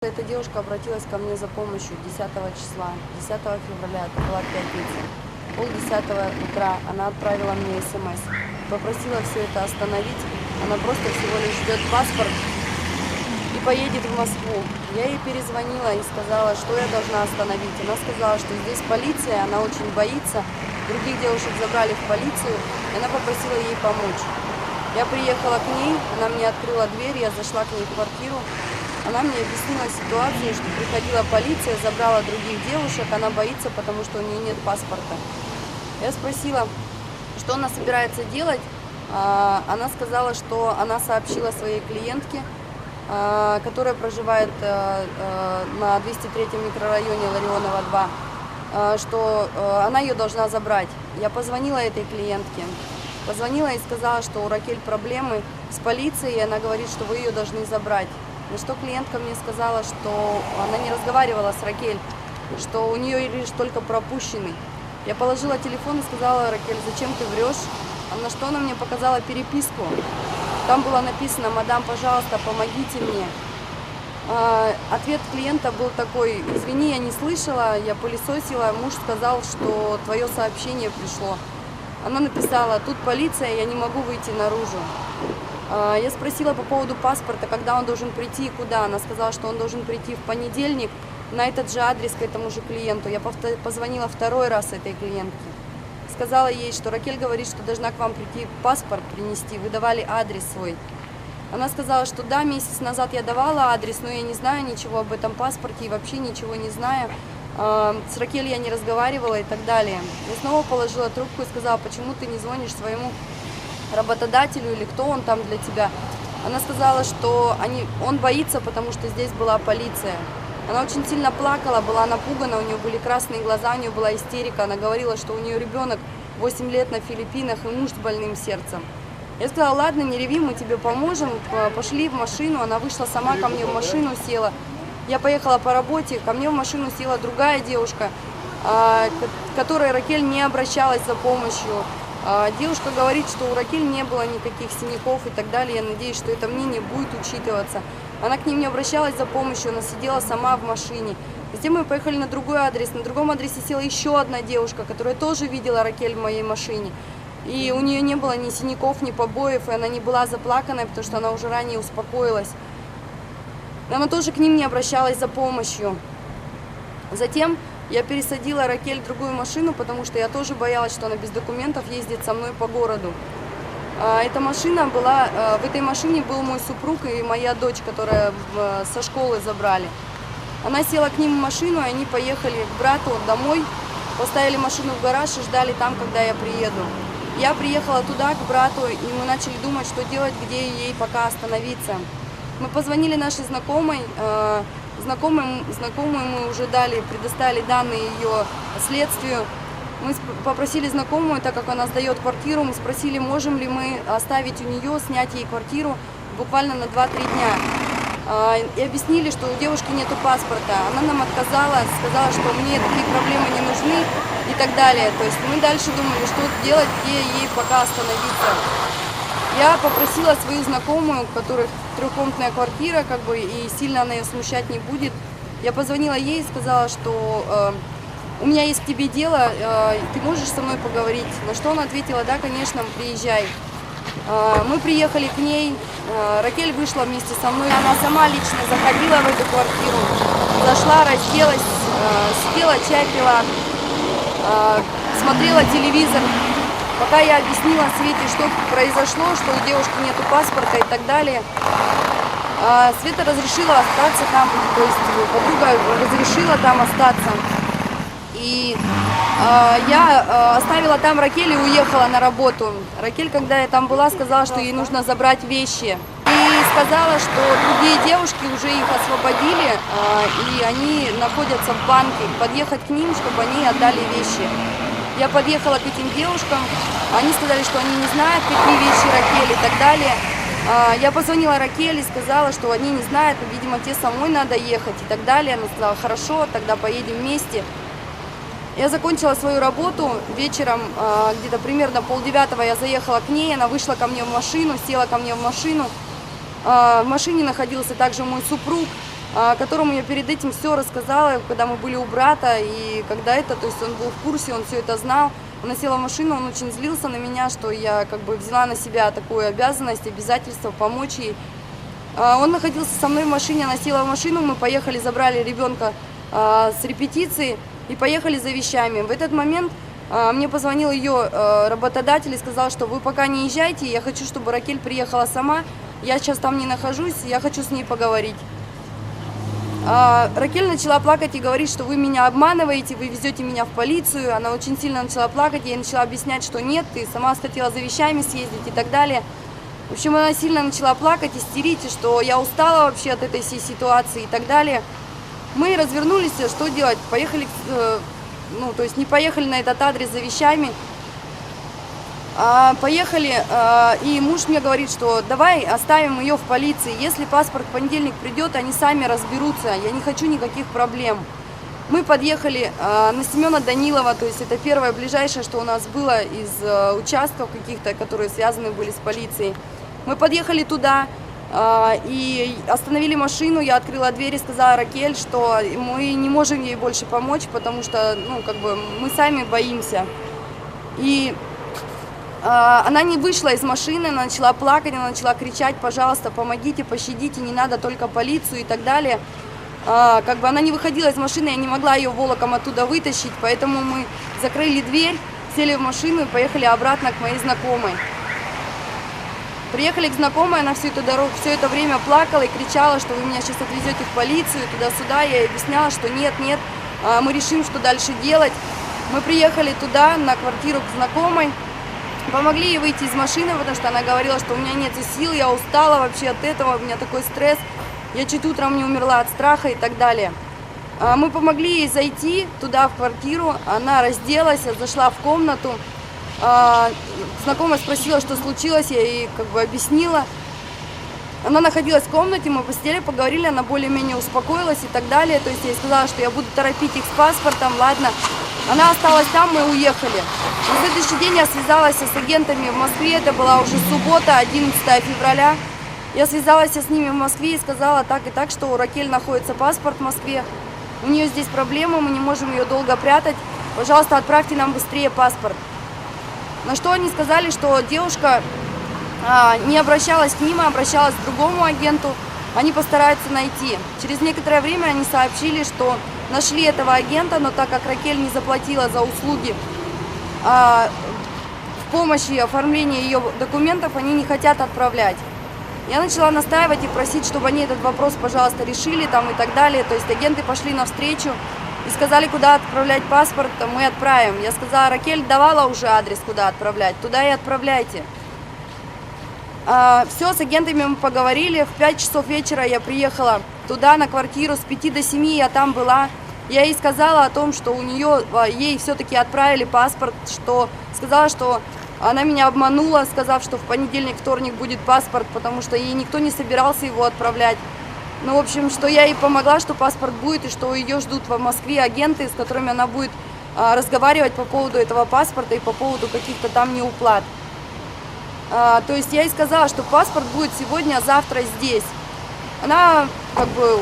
Эта девушка обратилась ко мне за помощью 10 числа, 10 февраля, это была пятница. Пол-10 утра она отправила мне смс, попросила все это остановить. Она просто всего лишь ждет паспорт и поедет в Москву. Я ей перезвонила и сказала, что я должна остановить. Она сказала, что здесь полиция, она очень боится. Других девушек забрали в полицию, и она попросила ей помочь. Я приехала к ней, она мне открыла дверь, я зашла к ней в квартиру. Она мне объяснила ситуацию, что приходила полиция, забрала других девушек, она боится, потому что у нее нет паспорта. Я спросила, что она собирается делать. Она сказала, что она сообщила своей клиентке, которая проживает на 203-м микрорайоне Ларионова 2, что она ее должна забрать. Я позвонила этой клиентке, позвонила и сказала, что у Ракель проблемы с полицией, и она говорит, что вы ее должны забрать. На что клиентка мне сказала, что она не разговаривала с Ракель, что у нее лишь только пропущенный. Я положила телефон и сказала: Ракель, зачем ты врешь? На что она мне показала переписку. Там было написано: мадам, пожалуйста, помогите мне. Ответ клиента был такой: извини, я не слышала, я пылесосила, муж сказал, что твое сообщение пришло. Она написала: тут полиция, я не могу выйти наружу. Я спросила по поводу паспорта, когда он должен прийти и куда. Она сказала, что он должен прийти в понедельник на этот же адрес к этому же клиенту. Я позвонила второй раз этой клиентке. Сказала ей, что Ракель говорит, что должна к вам прийти паспорт принести. Вы давали адрес свой. Она сказала, что да, месяц назад я давала адрес, но я не знаю ничего об этом паспорте и вообще ничего не знаю. С Ракель я не разговаривала и так далее. Я снова положила трубку и сказала: почему ты не звонишь своему работодателю или кто он там для тебя. Она сказала, что он боится, потому что здесь была полиция. Она очень сильно плакала, была напугана, у нее были красные глаза, у нее была истерика. Она говорила, что у нее ребенок 8 лет на Филиппинах и муж с больным сердцем. Я сказала: ладно, не реви, мы тебе поможем. Пошли в машину. Она вышла сама ко мне в машину, села. Я поехала по работе, ко мне в машину села другая девушка, к которой Ракель не обращалась за помощью. Девушка говорит, что у Ракель не было никаких синяков и так далее. Я надеюсь, что это мнение будет учитываться. Она к ним не обращалась за помощью, она сидела сама в машине. Затем мы поехали на другой адрес. На другом адресе села еще одна девушка, которая тоже видела Ракель в моей машине. И у нее не было ни синяков, ни побоев, и она не была заплаканной, потому что она уже ранее успокоилась. Она тоже к ним не обращалась за помощью. Затем я пересадила Ракель в другую машину, потому что я тоже боялась, что она без документов ездит со мной по городу. Эта машина была, в этой машине был мой супруг и моя дочь, которая со школы забрали. Она села к ним в машину, и они поехали к брату домой, поставили машину в гараж и ждали там, когда я приеду. Я приехала туда, к брату, и мы начали думать, что делать, где ей пока остановиться. Мы позвонили нашей знакомой. Знакомую мы уже предоставили данные ее следствию. Мы попросили знакомую, так как она сдает квартиру, мы спросили, можем ли мы оставить у нее, снять ей квартиру буквально на 2-3 дня. И объяснили, что у девушки нету паспорта. Она нам отказала, сказала, что мне такие проблемы не нужны и так далее. То есть мы дальше думали, что делать, где ей пока остановиться. Я попросила свою знакомую, у которой трехкомнатная квартира, и сильно она ее смущать не будет. Я позвонила ей и сказала, что у меня есть к тебе дело, ты можешь со мной поговорить? На что она ответила: да, конечно, приезжай. Мы приехали к ней, Ракель вышла вместе со мной, она сама лично заходила в эту квартиру, зашла, разделась, сидела, чай пила, смотрела телевизор. Пока я объяснила Свете, что произошло, что у девушки нету паспорта и так далее, Света разрешила остаться там, то есть подруга разрешила там остаться. И я оставила там Ракель и уехала на работу. Ракель, когда я там была, сказала, что ей нужно забрать вещи. И сказала, что другие девушки уже их освободили, и они находятся в банке. Подъехать к ним, чтобы они отдали вещи. Я подъехала к этим девушкам, они сказали, что они не знают, какие вещи Ракель и так далее. Я позвонила Ракель и сказала, что они не знают, видимо, те самой надо ехать и так далее. Она сказала: хорошо, тогда поедем вместе. Я закончила свою работу вечером, где-то примерно 8:30 я заехала к ней, она вышла ко мне в машину, села ко мне в машину. В машине находился также мой супруг. которому я перед этим все рассказала, когда мы были у брата, и когда то есть он был в курсе, он все это знал. Она села в машину, он очень злился на меня, что я как бы взяла на себя такую обязанность, обязательство помочь ей. Он находился со мной в машине, она села в машину, мы поехали, забрали ребенка с репетиции и поехали за вещами. В этот момент мне позвонил ее работодатель и сказал, что вы пока не езжайте, я хочу, чтобы Ракель приехала сама, я сейчас там не нахожусь, я хочу с ней поговорить. Ракель начала плакать и говорить, что вы меня обманываете, вы везете меня в полицию. Она очень сильно начала плакать, я ей начала объяснять, что нет, ты сама хотела за вещами съездить и так далее. В общем, она сильно начала плакать, истерить, что я устала вообще от этой всей ситуации и так далее. Мы развернулись, что делать? Поехали, то есть не поехали на этот адрес за вещами. Поехали, и муж мне говорит, что давай оставим ее в полиции. Если паспорт в понедельник придет, они сами разберутся. Я не хочу никаких проблем. Мы подъехали на Семена Данилова, то есть это первое ближайшее, что у нас было из участков каких-то, которые связаны были с полицией. Мы подъехали туда и остановили машину. Я открыла дверь и сказала Ракель, что мы не можем ей больше помочь, потому что, мы сами боимся. И она не вышла из машины, она начала плакать, она начала кричать: пожалуйста, помогите, пощадите, не надо только полицию и так далее. Она не выходила из машины, я не могла ее волоком оттуда вытащить, поэтому мы закрыли дверь, сели в машину и поехали обратно к моей знакомой. Приехали к знакомой, она всю эту дорогу, все это время плакала и кричала, что вы меня сейчас отвезете в полицию, туда-сюда. Я ей объясняла, что нет, мы решим, что дальше делать. Мы приехали туда, на квартиру к знакомой. Помогли ей выйти из машины, потому что она говорила, что у меня нет сил, я устала вообще от этого, у меня такой стресс, я чуть утром не умерла от страха и так далее. Мы помогли ей зайти туда, в квартиру, она разделась, зашла в комнату. Знакомая спросила, что случилось, я ей объяснила. Она находилась в комнате, мы посидели, поговорили, она более-менее успокоилась и так далее. То есть я ей сказала, что я буду торопить их с паспортом, ладно. Она осталась там, мы уехали. На следующий день я связалась с агентами в Москве, это была уже суббота, 11 февраля. Я связалась с ними в Москве и сказала так и так, что у Ракель находится паспорт в Москве. У нее здесь проблемы, мы не можем ее долго прятать. Пожалуйста, отправьте нам быстрее паспорт. На что они сказали, что девушка не обращалась к ним, а обращалась к другому агенту. Они постараются найти. Через некоторое время они сообщили, что нашли этого агента, но так как Ракель не заплатила за услуги в помощи оформления ее документов, они не хотят отправлять. Я начала настаивать и просить, чтобы они этот вопрос, пожалуйста, решили и так далее. То есть агенты пошли навстречу и сказали, куда отправлять паспорт, мы отправим. Я сказала, Ракель давала уже адрес, куда отправлять, туда и отправляйте. Все, с агентами мы поговорили. В 5 часов вечера я приехала туда, на квартиру, с 5 до 7 я там была. Я ей сказала о том, что ей все-таки отправили паспорт, что сказала, что она меня обманула, сказав, что в понедельник, вторник будет паспорт, потому что ей никто не собирался его отправлять. В общем, что я ей помогла, что паспорт будет, и что ее ждут в Москве агенты, с которыми она будет разговаривать по поводу этого паспорта и по поводу каких-то там неуплат. То есть я ей сказала, что паспорт будет сегодня, завтра здесь. Она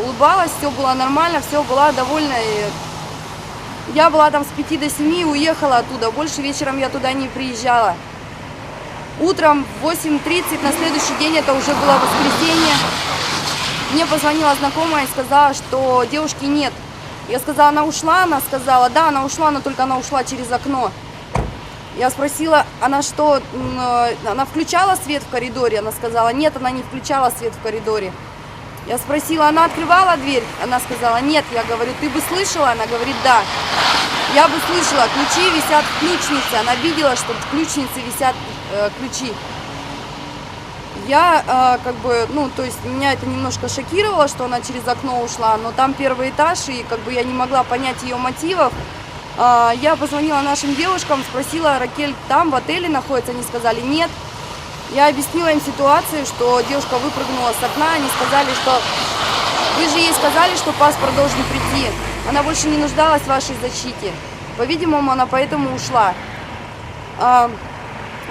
улыбалась, все было нормально, все, была довольна. И я была там с 5 до 7 и уехала оттуда. Больше вечером я туда не приезжала. Утром в 8:30 на следующий день, это уже было воскресенье, мне позвонила знакомая и сказала, что девушки нет. Я сказала, она ушла? Она сказала, да, она ушла, но только она ушла через окно. Я спросила, она что, она включала свет в коридоре? Она сказала, нет, она не включала свет в коридоре. Я спросила, она открывала дверь? Она сказала, нет. Я говорю, ты бы слышала? Она говорит, да. Я бы слышала, ключи висят в ключнице. Она видела, что в ключнице висят ключи. Я то есть меня это немножко шокировало, что она через окно ушла, но там первый этаж, и я не могла понять ее мотивов. Я позвонила нашим девушкам, спросила, Ракель там в отеле находится? Они сказали, нет. Я объяснила им ситуацию, что девушка выпрыгнула с окна, они сказали, что вы же ей сказали, что паспорт должен прийти. Она больше не нуждалась в вашей защите. По-видимому, она поэтому ушла.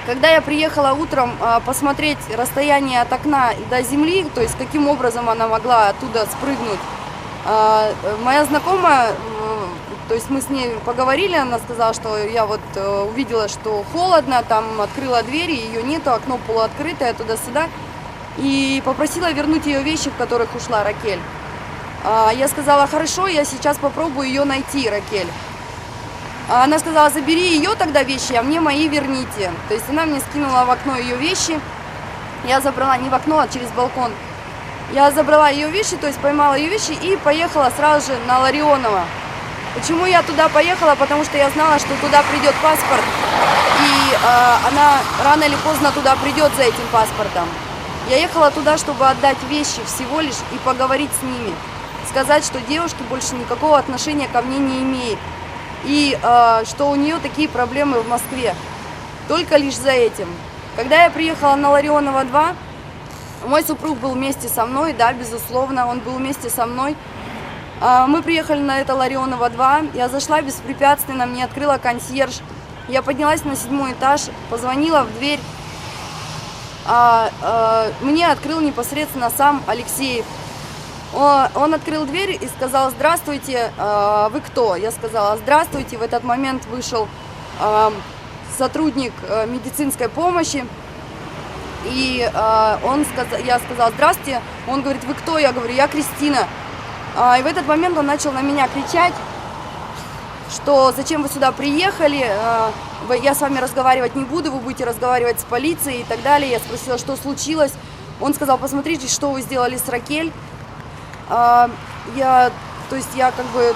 Когда я приехала утром посмотреть расстояние от окна до земли, то есть каким образом она могла оттуда спрыгнуть, Моя знакомая, то есть мы с ней поговорили, она сказала, что я вот увидела, что холодно, там открыла дверь, ее нету, окно полуоткрытое, туда-сюда, и попросила вернуть ее вещи, в которых ушла Ракель. Я сказала, хорошо, я сейчас попробую ее найти, Ракель. Она сказала, забери ее тогда вещи, а мне мои верните. То есть она мне скинула в окно ее вещи, я забрала не в окно, а через балкон. Я забрала ее вещи, то есть поймала ее вещи и поехала сразу же на Ларионова. Почему я туда поехала? Потому что я знала, что туда придет паспорт, и она рано или поздно туда придет за этим паспортом. Я ехала туда, чтобы отдать вещи всего лишь и поговорить с ними. Сказать, что девушка больше никакого отношения ко мне не имеет. И что у нее такие проблемы в Москве. Только лишь за этим. Когда я приехала на Ларионова 2, мой супруг был вместе со мной, да, безусловно, он был вместе со мной. Мы приехали на это Ларионова 2, я зашла беспрепятственно, мне открыла консьерж. Я поднялась на 7-й этаж, позвонила в дверь. Мне открыл непосредственно сам Алексеев. Он открыл дверь и сказал, здравствуйте, вы кто? Я сказала, здравствуйте. В этот момент вышел сотрудник медицинской помощи. И я сказала, здравствуйте. Он говорит, вы кто? Я говорю, я Кристина. И в этот момент он начал на меня кричать, что зачем вы сюда приехали, я с вами разговаривать не буду, вы будете разговаривать с полицией и так далее. Я спросила, что случилось. Он сказал, посмотрите, что вы сделали с Ракель. Я как бы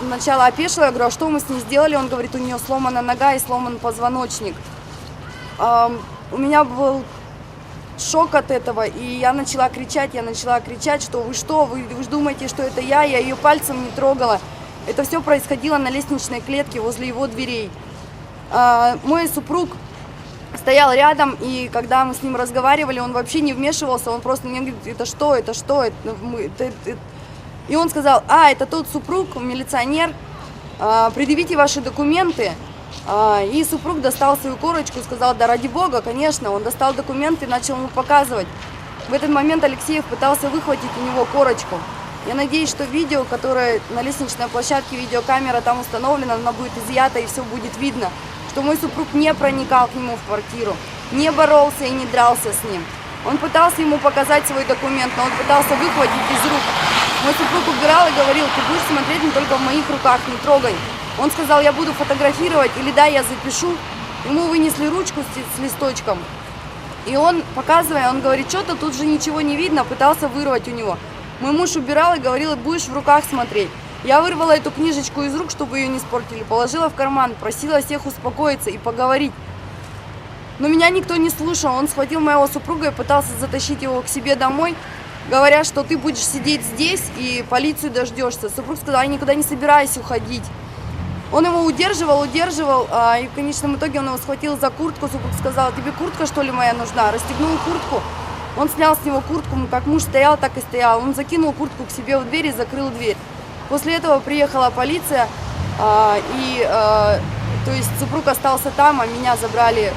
сначала опешила, я говорю, а что мы с ней сделали? Он говорит, у нее сломана нога и сломан позвоночник. У меня был шок от этого, и я начала кричать, что вы думаете, что это я ее пальцем не трогала. Это все происходило на лестничной клетке возле его дверей. Мой супруг стоял рядом, и когда мы с ним разговаривали, он вообще не вмешивался, он просто мне говорит, это что? И он сказал, это тот супруг, милиционер, предъявите ваши документы. И супруг достал свою корочку, сказал, да ради бога, конечно, он достал документы и начал ему показывать. В этот момент Алексеев пытался выхватить у него корочку. Я надеюсь, что видео, которое на лестничной площадке, видеокамера там установлена, она будет изъята и все будет видно, что мой супруг не проникал к нему в квартиру, не боролся и не дрался с ним. Он пытался ему показать свой документ, но он пытался выхватить из рук. Мой супруг убирал и говорил, ты будешь смотреть не только в моих руках, не трогай. Он сказал, я буду фотографировать, или да, я запишу. Ему вынесли ручку с листочком. И он, показывая, он говорит, что-то тут же ничего не видно, пытался вырвать у него. Мой муж убирал и говорил, будешь в руках смотреть. Я вырвала эту книжечку из рук, чтобы ее не испортили, положила в карман, просила всех успокоиться и поговорить. Но меня никто не слушал, он схватил моего супруга и пытался затащить его к себе домой, говоря, что ты будешь сидеть здесь и полицию дождешься. Супруг сказал, я никуда не собираюсь уходить. Он его удерживал, и в конечном итоге он его схватил за куртку. Супруг сказал, тебе куртка, что ли, моя нужна? Расстегнул куртку, он снял с него куртку, как муж стоял, так и стоял. Он закинул куртку к себе в дверь и закрыл дверь. После этого приехала полиция, то есть супруг остался там, а меня забрали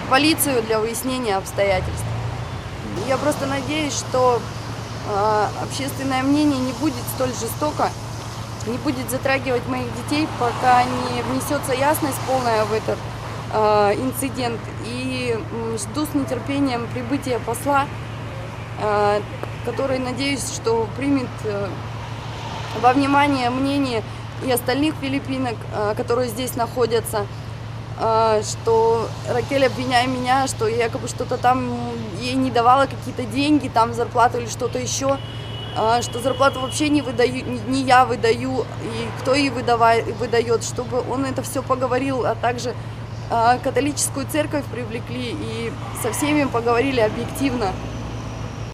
в полицию для выяснения обстоятельств. Я просто надеюсь, что общественное мнение не будет столь жестоко, не будет затрагивать моих детей, пока не внесется ясность полная в этот инцидент. И жду с нетерпением прибытия посла, который, надеюсь, что примет во внимание мнение и остальных филиппинок, которые здесь находятся, что Ракель, обвиняя меня, что я якобы что-то там ей не давала, какие-то деньги, там зарплату или что-то еще, что зарплату вообще не я выдаю, и кто ей выдает, чтобы он это все поговорил, а также католическую церковь привлекли и со всеми поговорили объективно.